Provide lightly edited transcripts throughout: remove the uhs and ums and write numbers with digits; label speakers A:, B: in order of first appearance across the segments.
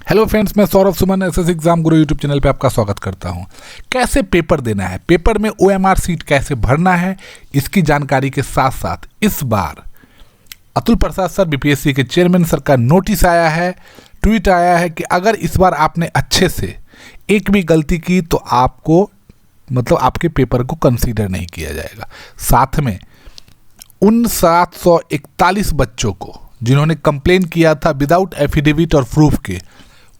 A: Hello friends, मैं Saurabh Suman SS exam गुरु YouTube channel पे आपका स्वागत करता हूं। कैसे पेपर देना है, पेपर में ओएमआर सीट कैसे भरना है, इसकी जानकारी के साथ साथ इस बार अतुल प्रसाद सर बीपीएससी के चेयरमैन सर का नोटिस आया है, ट्वीट आया है कि अगर इस बार आपने अच्छे से एक भी गलती की तो आपको आपके पेपर को कंसीडर नहीं किया जाएगा। साथ में उन 741 बच्चों को जिन्होंने कंप्लेन किया था विदाउट एफिडेविट और प्रूफ के,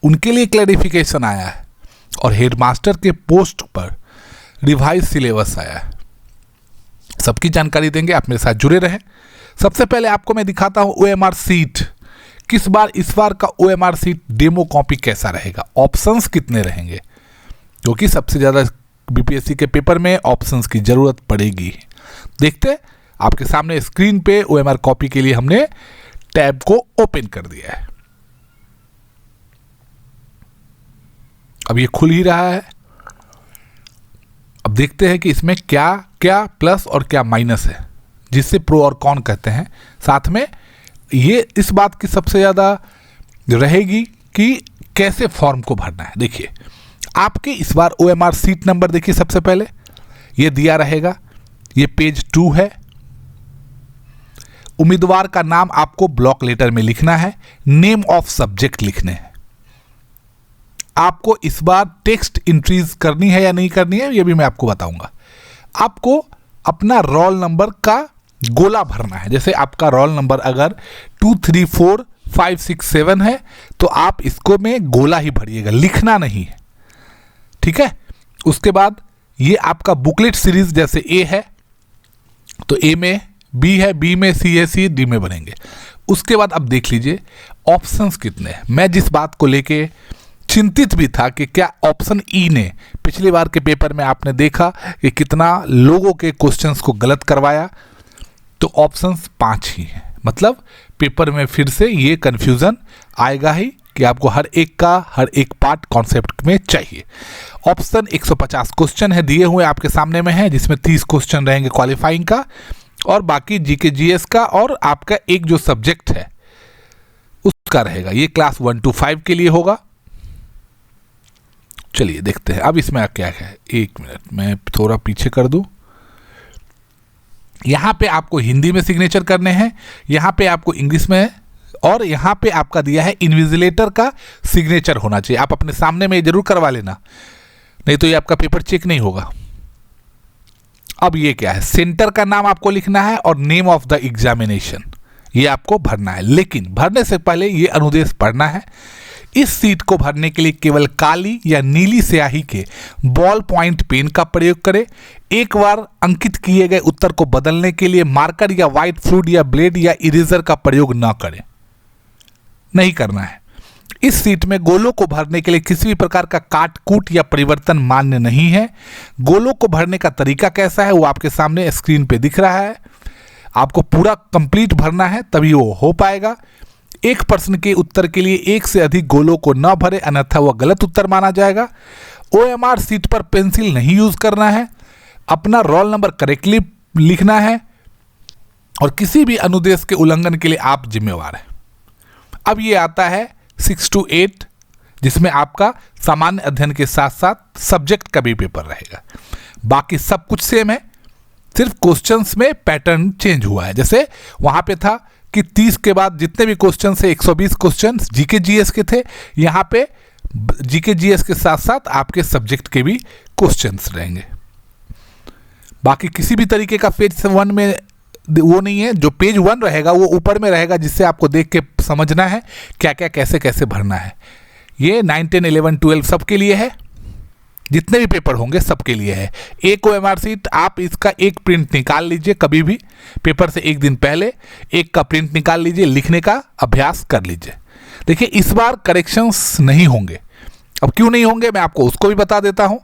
A: उनके लिए क्लैरिफिकेशन आया है और हेडमास्टर के पोस्ट पर रिवाइज सिलेबस आया है। सबकी जानकारी देंगे, आप मेरे साथ जुड़े रहें। सबसे पहले आपको मैं दिखाता हूं ओएमआर सीट किस बार, इस बार का ओएमआर सीट डेमो कॉपी कैसा रहेगा, ऑप्शंस कितने रहेंगे, क्योंकि सबसे ज़्यादा बीपीएससी के पेपर में ऑप्शंस की ज़रूरत पड़ेगी। देखते आपके सामने स्क्रीन पे ओएमआर कॉपी के लिए हमने टैब को ओपन कर दिया है। अब ये खुल ही रहा है। अब देखते हैं कि इसमें क्या क्या प्लस और क्या माइनस है, जिससे प्रो और कॉन कहते हैं। साथ में ये इस बात की सबसे ज़्यादा रहेगी कि कैसे फॉर्म को भरना है। देखिए आपके इस बार ओएमआर सीट नंबर देखिए, सबसे पहले ये दिया रहेगा, ये पेज 2 है। उम्मीदवार का नाम आपको ब्लॉक लेटर में लिखना है, नेम ऑफ सब्जेक्ट लिखने हैं। आपको इस बार टेक्स्ट इंट्रीज करनी है या नहीं करनी है, ये भी मैं आपको बताऊंगा। आपको अपना रोल नंबर का गोला भरना है। जैसे आपका रोल नंबर अगर 2 3 4 5 6 7 है तो आप इसको में गोला ही भरिएगा, लिखना नहीं है, ठीक है। उसके बाद ये आपका बुकलेट सीरीज, जैसे ए है तो ए में, बी है बी में, सी है सी, डी में बनेंगे। उसके बाद अब देख लीजिए ऑप्शंस कितने हैं। मैं जिस बात को लेके चिंतित भी था कि क्या ऑप्शन ई ने, पिछली बार के पेपर में आपने देखा कि कितना लोगों के क्वेश्चंस को गलत करवाया, तो ऑप्शंस 5 ही हैं। मतलब पेपर में फिर से ये कंफ्यूजन आएगा ही कि आपको हर एक पार्ट कॉन्सेप्ट में चाहिए। ऑप्शन 150 क्वेश्चन है, दिए हुए आपके सामने में है, जिसमें 30 क्वेश्चन रहेंगे क्वालिफाइंग का और बाकी जीके जीएस का, और आपका एक जो सब्जेक्ट है उसका रहेगा। ये क्लास 1 to 5 के लिए होगा। चलिए देखते हैं अब इसमें क्या है। एक मिनट, मैं थोड़ा पीछे कर दूं। यहाँ पे आपको हिंदी में सिग्नेचर करने हैं, यहाँ पे आपको इंग्लिश में, और यहाँ पे आपका दिया है इन्विजिलेटर का सिग्नेचर होना चाहिए। आप अपने सामने में जरूर करवा लेना, नहीं तो ये आपका पेपर चेक नहीं होगा। अब ये क्या है, सेंटर का नाम आपको लिखना है और नेम ऑफ द एग्जामिनेशन ये आपको भरना है। लेकिन भरने से पहले ये अनुदेश पढ़ना है। इस सीट को भरने के लिए केवल काली या नीली स्याही के बॉल पॉइंट पेन का प्रयोग करें। एक बार अंकित किए गए उत्तर को बदलने के लिए मार्कर या व्हाइट फ्लूइड या ब्लेड या इरेजर का प्रयोग न करें, नहीं करना है। इस सीट में गोलों को भरने के लिए किसी भी प्रकार का काट कूट या परिवर्तन मान्य नहीं है। गोलों को भरने का तरीका कैसा है वो आपके सामने स्क्रीन पे दिख रहा है। आपको पूरा कंप्लीट भरना है तभी वो हो पाएगा। एक प्रश्न के उत्तर के लिए एक से अधिक गोलों को न भरे, अन्यथा वह गलत उत्तर माना जाएगा। ओएमआर सीट पर पेंसिल नहीं यूज करना है। अपना रोल नंबर करेक्टली लिखना है और किसी भी अनुदेश के उल्लंघन के लिए आप जिम्मेवार हैं। अब ये आता है 6 to 8, जिसमें आपका सामान्य अध्ययन के साथ साथ सब्जेक्ट का भी पेपर रहेगा। बाकी सब कुछ सेम है, सिर्फ क्वेश्चंस में पैटर्न चेंज हुआ है। जैसे वहां पे था कि 30 के बाद जितने भी क्वेश्चन से 120 क्वेश्चन जीके जीएस के थे, यहाँ पे जीके जीएस के साथ साथ आपके सब्जेक्ट के भी क्वेश्चंस रहेंगे। बाकी किसी भी तरीके का पेज 1 में वो नहीं है। जो पेज 1 रहेगा वो ऊपर में रहेगा, जिससे आपको देख के समझना है क्या क्या कैसे कैसे भरना है। ये 9 10 11 12 सबके लिए है, जितने भी पेपर होंगे सबके लिए है। एक ओएमआर सीट आप इसका एक प्रिंट निकाल लीजिए, कभी भी पेपर से एक दिन पहले एक का प्रिंट निकाल लीजिए, लिखने का अभ्यास कर लीजिए। देखिए इस बार करेक्शंस नहीं होंगे। अब क्यों नहीं होंगे मैं आपको उसको भी बता देता हूं।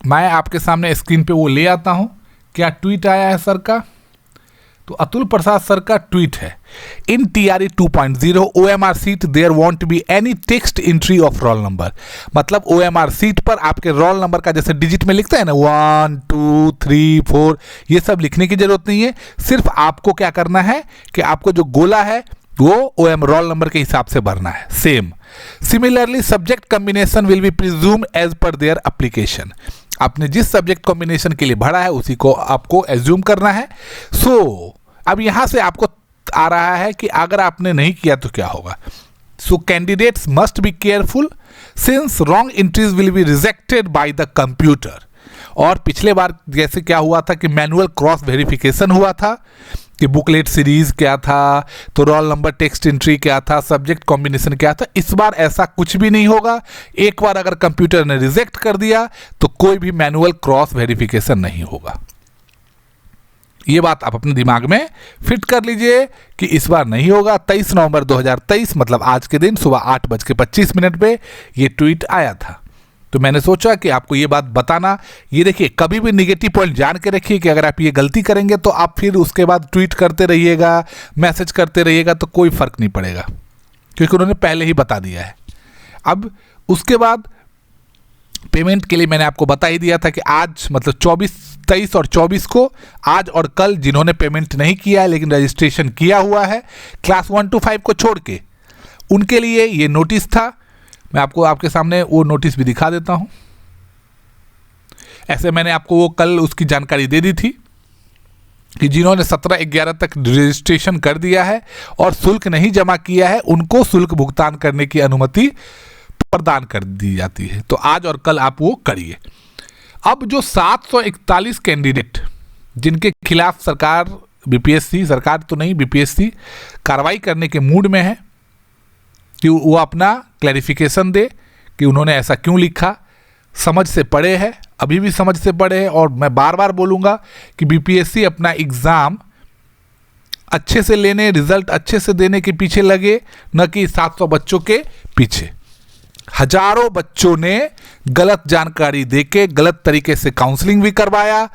A: मैं आपके सामने स्क्रीन पे वो ले आता हूं। क्या ट्वीट आया है सर का, तो अतुल प्रसाद सर का ट्वीट है, in TRE 2.0 OMR sheet there won't be any text entry of roll number. मतलब OMR सीट पर आपके रोल नंबर का जैसे डिजिट में लिखता है ना 1 2 3 4, ये सब लिखने की जरूरत नहीं है। सिर्फ आपको क्या करना है कि आपको जो गोला है वो OM रोल नंबर के हिसाब से भरना है। Same similarly subject combination will be presumed as per their application. आपने जिस सब्जेक्ट कॉम्बिनेशन के लिए भरा है उसी को आपको एज्यूम करना है। अब यहां से आपको आ रहा है कि अगर आपने नहीं किया तो क्या होगा। So candidates must be careful since wrong entries will be rejected by the computer. और पिछले बार जैसे क्या हुआ था कि मैनुअल क्रॉस वेरिफिकेशन हुआ था कि बुकलेट सीरीज क्या था, तो रोल नंबर टेक्स्ट एंट्री क्या था, सब्जेक्ट कॉम्बिनेशन क्या था। इस बार ऐसा कुछ भी नहीं होगा। एक बार अगर कंप्यूटर ने रिजेक्ट कर दिया तो कोई भी मैनुअल क्रॉस वेरिफिकेशन नहीं होगा। ये बात आप अपने दिमाग में फिट कर लीजिए कि इस बार नहीं होगा। 23 नवंबर 2023 मतलब आज के दिन सुबह 8:25 पे ये ट्वीट आया था। तो मैंने सोचा कि आपको ये बात बताना। ये देखिए, कभी भी निगेटिव पॉइंट जान के रखिए कि अगर आप ये गलती करेंगे तो आप फिर उसके बाद ट्वीट करते रहिएगा, मैसेज करते रहिएगा, तो कोई फर्क नहीं पड़ेगा क्योंकि उन्होंने पहले ही बता दिया है। अब उसके बाद पेमेंट के लिए मैंने आपको बता ही दिया था कि आज मतलब 23 और 24 को, आज और कल जिन्होंने पेमेंट नहीं किया है लेकिन रजिस्ट्रेशन किया हुआ है क्लास 1 to 5 को छोड़ के, उनके लिए ये नोटिस था। मैं आपको आपके सामने वो नोटिस भी दिखा देता हूं। ऐसे मैंने आपको वो कल उसकी जानकारी दे दी थी कि जिन्होंने 17/11 तक रजिस्ट्रेशन कर दिया है और शुल्क नहीं जमा किया है उनको शुल्क भुगतान करने की अनुमति प्रदान कर दी जाती है। तो आज और कल आप वो करिए। अब जो 741 कैंडिडेट जिनके खिलाफ सरकार बीपीएससी, सरकार तो नहीं बीपीएससी कार्रवाई करने के मूड में है कि वो अपना क्लैरिफिकेशन दे कि उन्होंने ऐसा क्यों लिखा। समझ से पढ़े हैं, अभी भी समझ से पढ़े हैं। और मैं बार बार बोलूँगा कि बीपीएससी अपना एग्ज़ाम अच्छे से लेने, रिजल्ट अच्छे से देने के पीछे लगे, न कि 700 बच्चों के पीछे। हजारों बच्चों ने गलत जानकारी देके गलत तरीके से काउंसलिंग भी करवाया,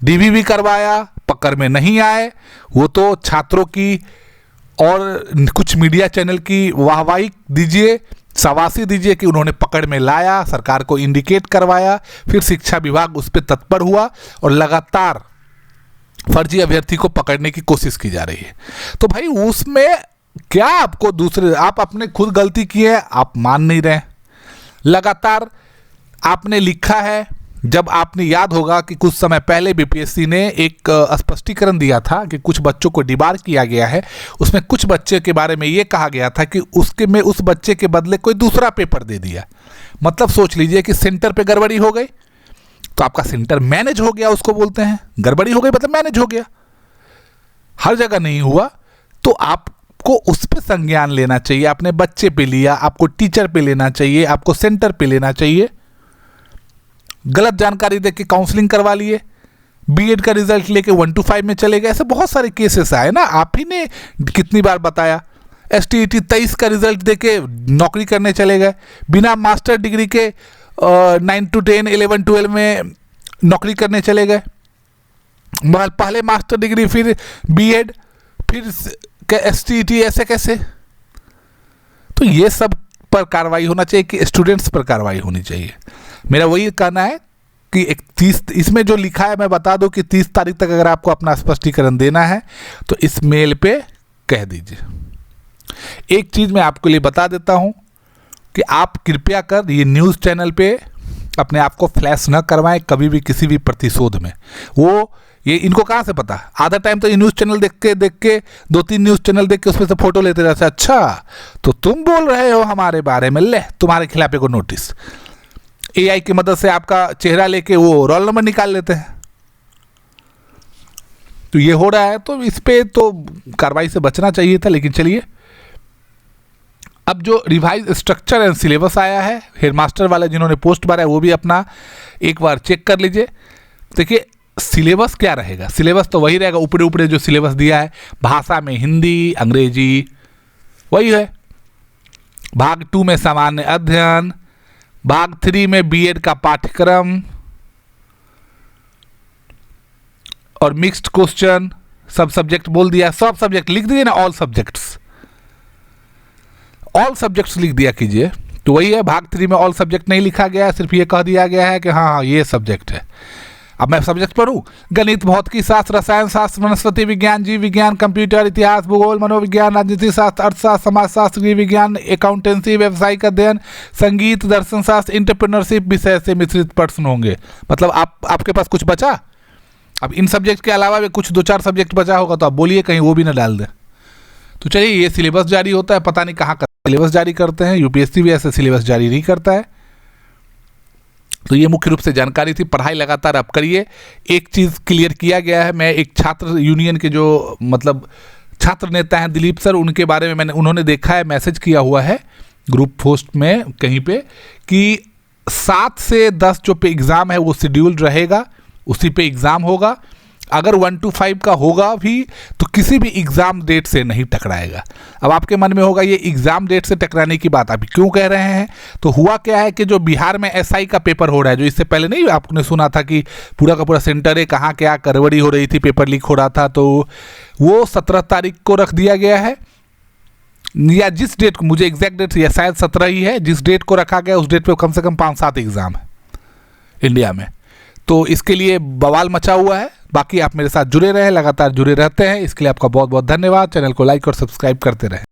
A: डीवी भी करवाया, पकड़ में नहीं आए। वो तो छात्रों की और कुछ मीडिया चैनल की वाहवाही दीजिए, शाबाशी दीजिए कि उन्होंने पकड़ में लाया, सरकार को इंडिकेट करवाया। फिर शिक्षा विभाग उस पर तत्पर हुआ और लगातार फर्जी अभ्यर्थी को पकड़ने की कोशिश की जा रही है। तो भाई उसमें क्या आपको दूसरे, आप अपने खुद गलती की है, आप मान नहीं रहे। लगातार आपने लिखा है। जब आपने याद होगा कि कुछ समय पहले बीपीएससी ने एक स्पष्टीकरण दिया था कि कुछ बच्चों को डिबार किया गया है, उसमें कुछ बच्चे के बारे में ये कहा गया था कि उसके में उस बच्चे के बदले कोई दूसरा पेपर दे दिया। मतलब सोच लीजिए कि सेंटर पे गड़बड़ी हो गई तो आपका सेंटर मैनेज हो गया, उसको बोलते हैं। गड़बड़ी हो गई मतलब मैनेज हो गया। हर जगह नहीं हुआ तो आपको उस पर संज्ञान लेना चाहिए। आपने बच्चे पे लिया, आपको टीचर पे लेना चाहिए, आपको सेंटर पे लेना चाहिए। गलत जानकारी देके काउंसलिंग करवा लिए, बीएड का रिजल्ट लेके 1 to 5 में चले गए। ऐसे बहुत सारे केसेस आए ना, आप ही ने कितनी बार बताया। एसटीईटी 23 का रिजल्ट देके नौकरी करने चले गए, बिना मास्टर डिग्री के 9 to 10, 11, 12 में नौकरी करने चले गए। पहले मास्टर डिग्री, फिर बीएड, फिर एसटीईटी, ऐसे कैसे? तो ये सब पर कार्रवाई होना चाहिए कि स्टूडेंट्स पर कार्रवाई होनी चाहिए। मेरा वही कहना है कि 31 इसमें जो लिखा है मैं बता दूं कि 30 तारीख तक अगर आपको अपना स्पष्टीकरण देना है तो इस मेल पे कह दीजिए। एक चीज़ मैं आपके लिए बता देता हूं कि आप कृपया कर ये न्यूज़ चैनल पे अपने आप को फ्लैश न करवाएं कभी भी किसी भी प्रतिशोध में। वो ये इनको कहाँ से पता? आधा टाइम तो ये न्यूज़ चैनल देख के 2-3 न्यूज़ चैनल देख के उसमें से फोटो लेते रहते। अच्छा तो तुम बोल रहे हो हमारे बारे में, ले तुम्हारे खिलाफ एक नोटिस। एआई की मदद से आपका चेहरा लेके वो रोल नंबर निकाल लेते हैं। तो ये हो रहा है, तो इस पे तो कार्रवाई से बचना चाहिए था। लेकिन चलिए, अब जो रिवाइज स्ट्रक्चर एंड सिलेबस आया है, हेडमास्टर वाले जिन्होंने पोस्ट भरा है वो भी अपना एक बार चेक कर लीजिए। देखिए सिलेबस क्या रहेगा। सिलेबस तो वही रहेगा, ऊपरे ऊपरे जो सिलेबस दिया है। भाषा में हिंदी, अंग्रेजी वही है। भाग 2 में सामान्य अध्ययन, भाग 3 में बीएड का पाठ्यक्रम और मिक्स्ड क्वेश्चन, सब सब्जेक्ट बोल दिया। सब सब्जेक्ट लिख दिए ना, ऑल सब्जेक्ट्स, ऑल सब्जेक्ट्स लिख दिया कीजिए। तो वही है, भाग 3 में ऑल सब्जेक्ट नहीं लिखा गया है, सिर्फ ये कह दिया गया है कि हाँ ये सब्जेक्ट है। अब मैं सब्जेक्ट पढ़ूं, गणित, भौतिकी शास्त्र, रसायन शास्त्र, वनस्पति विज्ञान, जीव विज्ञान, कंप्यूटर, इतिहास, भूगोल, मनोविज्ञान, राजनीति शास्त्र, अर्थशास्त्र, समाजशास्त्र, गृह विज्ञान, अकाउंटेंसी, व्यावसायिक अध्ययन, संगीत, दर्शन शास्त्र, एंटरप्रेन्योरशिप विषय से मिश्रित प्रश्न होंगे। मतलब आपके पास कुछ बचा? अब इन सब्जेक्ट के अलावा भी कुछ 2-4 सब्जेक्ट बचा होगा तो आप बोलिए कहीं वो भी ना डाल दें। तो चलिए, ये सिलेबस जारी होता है, पता नहीं कहाँ का सिलेबस जारी करते हैं, यूपीएससी भी ऐसे सिलेबस जारी नहीं करता है। तो ये मुख्य रूप से जानकारी थी। पढ़ाई लगातार आप करिए। एक चीज़ क्लियर किया गया है, मैं एक छात्र यूनियन के जो मतलब छात्र नेता हैं दिलीप सर, उनके बारे में उन्होंने देखा है, मैसेज किया हुआ है ग्रुप पोस्ट में कहीं पे कि 7 से 10 जो पे एग्ज़ाम है वो शेड्यूल्ड रहेगा, उसी पे एग्ज़ाम होगा। अगर 1 to 5 का होगा भी तो किसी भी एग्ज़ाम डेट से नहीं टकराएगा। अब आपके मन में होगा ये एग्ज़ाम डेट से टकराने की बात अभी क्यों कह रहे हैं? तो हुआ क्या है कि जो बिहार में एसआई का पेपर हो रहा है, जो इससे पहले नहीं आपने सुना था कि पूरा का पूरा सेंटर है, कहाँ क्या गड़बड़ी हो रही थी, पेपर लीक हो रहा था, तो वो 17 तारीख को रख दिया गया है। या जिस डेट को, मुझे एग्जैक्ट डेट या शायद 17 ही है, जिस डेट को रखा गया उस डेट पे कम से कम 5-7 एग्ज़ाम है इंडिया में। तो इसके लिए बवाल मचा हुआ है। बाकी आप मेरे साथ जुड़े रहें, लगातार जुड़े रहते हैं, इसके लिए आपका बहुत बहुत धन्यवाद। चैनल को लाइक और सब्सक्राइब करते रहें।